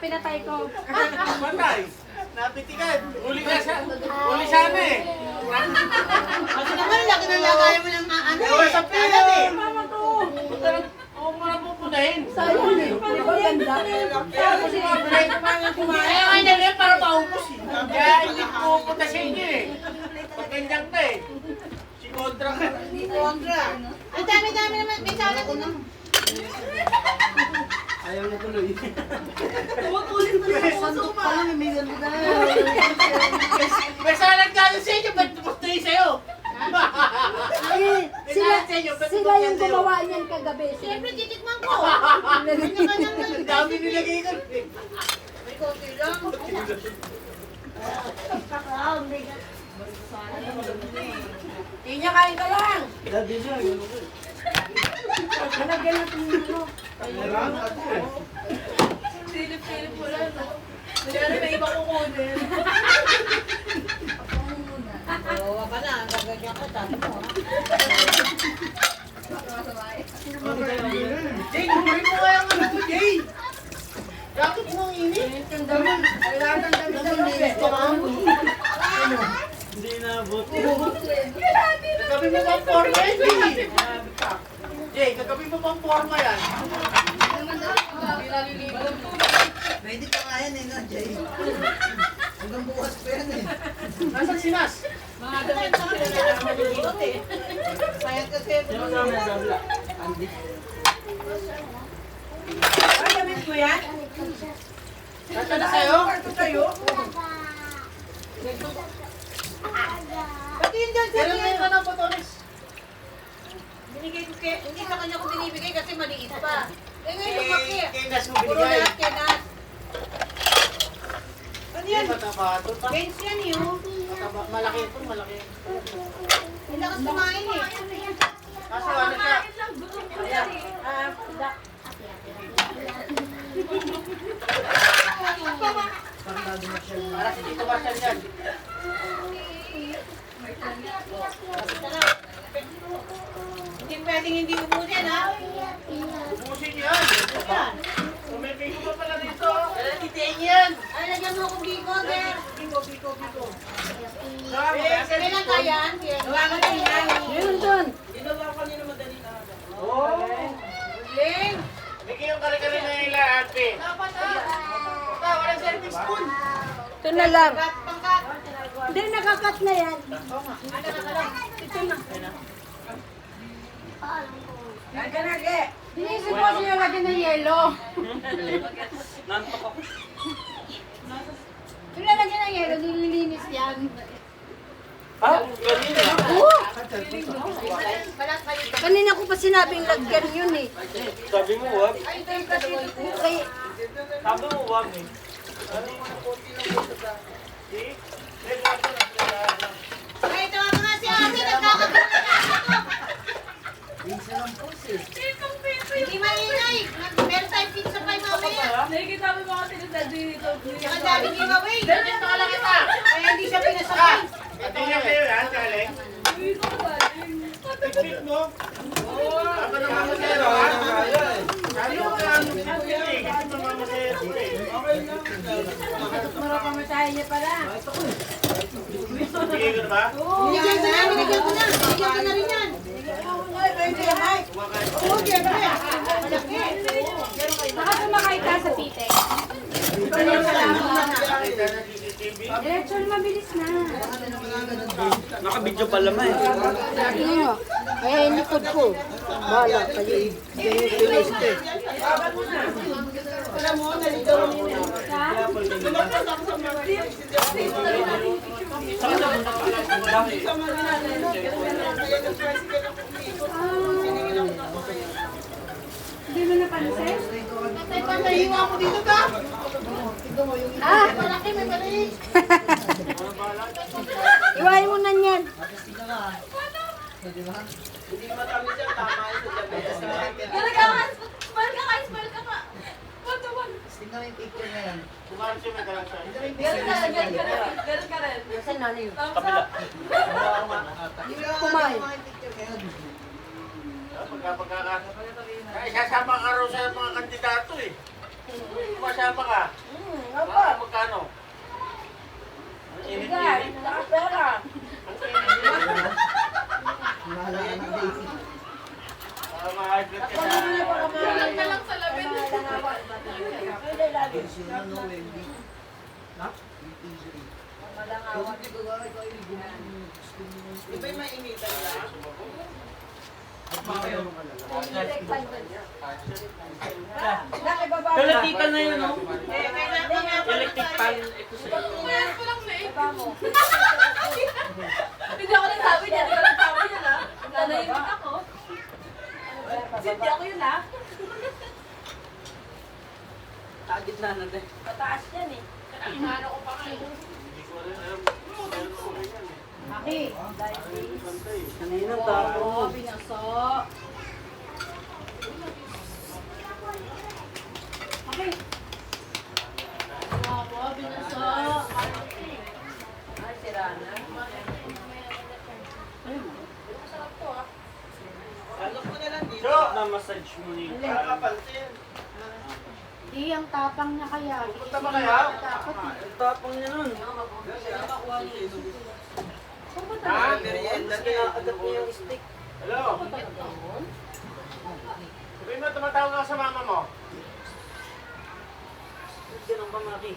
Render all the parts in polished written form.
pinatay ko. Patay. Napitikan. Uli sana eh. Kasi naman, laki ng lagayan mo ng ano Ewan eh. sa pilan eh. Oo mo na pupunahin. Sayang eh. Di ba ganda? Tapos sinibray ko mga kumain. Kaya nga niya rin para maubos eh. Kaya hindi ko pupunta sa inyo eh. Pag ganyan ka eh. Si Contra ka. Kontra. Ang dami-dami naman. May salat ko na. Ayaw na tuloy. Ulit mo sa sandok pa lang. May ganda. May salag ka sa inyo. Ba't gusto yun sa'yo? Sila yung gumawa niyan kagabi. Siyempre, titikman ko. Kanya-kanya lang. Ang dami nilagay ko. May konti lang. Inya, kain ka lang. Dati siya, gano'n ko. Nalagyan natin yung ano. Meron, ate eh. Silip-silip mo lang. Kaya may iba kukunin. Oo, ka na. Gagagyan ka. Tati mo. Jay, kumain mo kaya ang ano mo, Jay. Bakit mo ang init? Ang dami. Kailangan ng dami sa loob. Hindi naabot. Kagabi mo bang forma yan, Jay? Jay, kagabi mo bang forma yan? Pwede pa nga yan eh, no, Jay? Hanggang bukas pa yan eh. Nasaan si Nas? Mga damit pa rin na maliliit eh. Sayang kasi. Sino kami nagabla? Andy. Ay, damit mo yan? Nasaan na sa'yo? Sa'yo? Pati yun dyan, sir. Meron na yung ano, botones. Binigay ko kay, hindi sa kanya ko binibigay kasi maliit pa. Eh ngayon lumaki. Kay Nas mo Puro binigay. lahat kay Nas. Ano yan? Mataba ito. Bench yan yun. Malaki ito, malaki. May lakas kumain eh. Kaso ano siya? Ayan. Para si Tito Marshall yan. Hindi pwedeng hindi ubusin ha. Ubusin yan. Umibig ko pa pala dito. Kaya titiin yan. Ay, lagyan mo akong biko, sir. Biko. Kailan kaya yan? Gawagan din yan. Meron doon. Oo. Ling! Bigyan yung kare-kare na nila, ate. Walang service spoon. Ito na lang. Kat, pangkat. Hindi, nakakat na yan. Ito na. Dinisip ko siya lagyan ng yelo. Nantok ako. Yung lalagyan ng yelo, nililinis yan. Ha? Kanina. Kanina ko pa sinabing lagyan yun eh. Sabi mo wag. Okay. Sabi mo wag eh. Ay, tawagan nga si ate. Nagkakagulo na ako. Hindi maingay. Meron tayong pizza pie mamaya. Nakikita mo mga tinatad dito. Saka daming giveaway. Ganyan pa lang kita. Kaya hindi siya pinasakay. Ito niya kayo yan, Kaleng. Tipid mo. Ako na mamasero, ha? Sabi ko kaya ano si Kuya eh. Kasi mamamasero eh. Mura pamasahe niya pala. Bigay ko na ba? Binigyan ko na. Binigyan ko na. Binigyan ko na rin yan. Oo, siyempre. Malaki. Baka sumakay ka sa pite. Nakita na CCTV. Diretso na mabilis na. Nakabidyo pala ma eh. Lagi nyo. Eh, likod ko. Bala kayo. Finish ko. Hindi mo napansin? Nahiwa mo dito ka. Ah! Malaki, may maliit. Iwain mo na yan. Smile ka ka, smile ka ka. Wag. Tingnan mo yung picture na yan. Kumain siya may dalang siya. Ganun ka rin. Nasaan na yun? Kabila. Kumain. Pagkakakasa. Ay, sasama ka raw sa mga kandidato eh. Masama ka. Magkano? Ang init-init. Nakapera. Mahaglit ka na. Kulang ka lang sa labin. Di ba yung mainitan lang? Kalatikan na yun, no? Kailangan pa nga pala Electric pan. Ito sa'yo. Kulang ko lang na Hindi ako nagsabi niya. Hindi ako nagsabi niya na. Nanahimik ako. Hindi ako yun ha. Tagit na natin. Pataas yan eh. Inaano ko pa kayo. Hindi ko rin alam. Meron ko rin yan eh. Aki. Kanina tapo. Binaso. Aki. Ako, binaso. Ay, sira na. Masarap to ah. Alok mo na lang dito. So, Na-massage mo ni nakapansin. Di, ang tapang niya kaya. Punta ba kaya? Ang tapang niya nun. Ha? Merienda Tapos kinakagat niya yung stick. Hello? Sabihin mo, tumatawag ako sa mama mo. Ganun ba, Maki?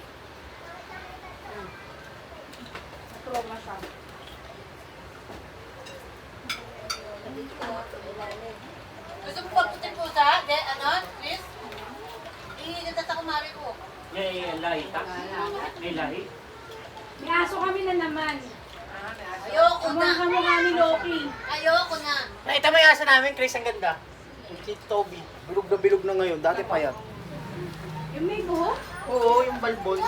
Trauma siya. Gusto mo pagputin po sa? Ano? Chris? Iingat sa kumari ko. Yeah, lahi. May lahi. May aso kami na naman. Ayoko na. Kumang kamukha ni Loki. Ayoko na. Nakita mo yung asa namin, Chris, ang ganda. Si Toby. Bilog na ngayon. Dati payat. Yung may buhok? Oo, yung balbon.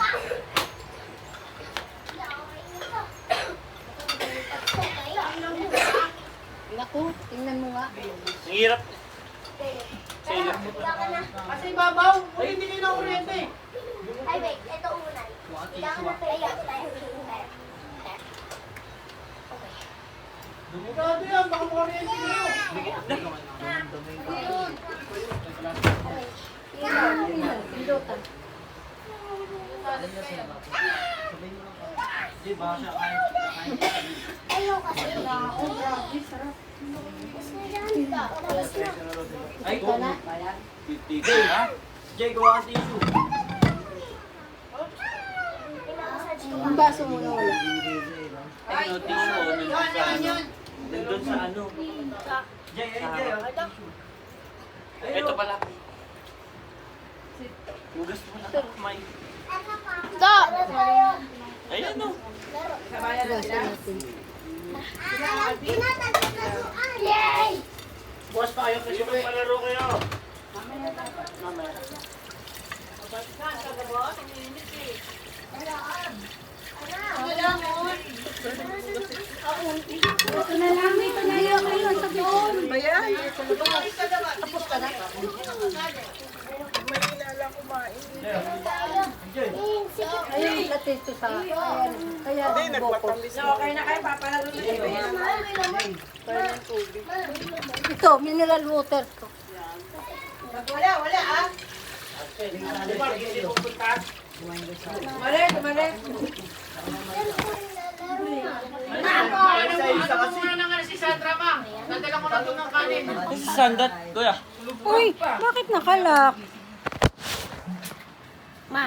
Naku, tingnan mo nga. Ang hirap. Sa ilap mo. Kasi babaw. Ay, hindi kayo na kuryente. Ay, wait. Ito unay. Kailangan na tayo. Delikado yan. Baka kuryente kayo. Pindutan. Di ba siya kaya? Ayaw kasi. Ang grabe, sarap. Gusto niya dyan. Tapos na. Ay, Ito na. Jay, ha? Jay, gawa ka tissue. Pinamassage ko Ang baso mo na wala. Ay, no, tissue. Nandun sa ano. Yun. Nandun sa ano. Jay, Jay, ha? Ito pala. Hugas mo na. Kumain. Stop! Ayan, no. Gasa natin. Yay! Bukas pa kayo kasi may Palaro kayo. Ano lang mo? Ito na lang, ito na lang. Ayun, sa doon. Tapos ka na. Ayun, ito sa... Ayan, kaya bukos. Okay na kayo, papalaro na kayo. Ito, mineral water to. Wala, wala ah. Di ba, hindi pupunta? Mali, mali. Ano mo na nga si Sandra, ma? Nandala ko na ito ng kanin. Si Sandat, kuya. Uy, bakit nakalak? Ma,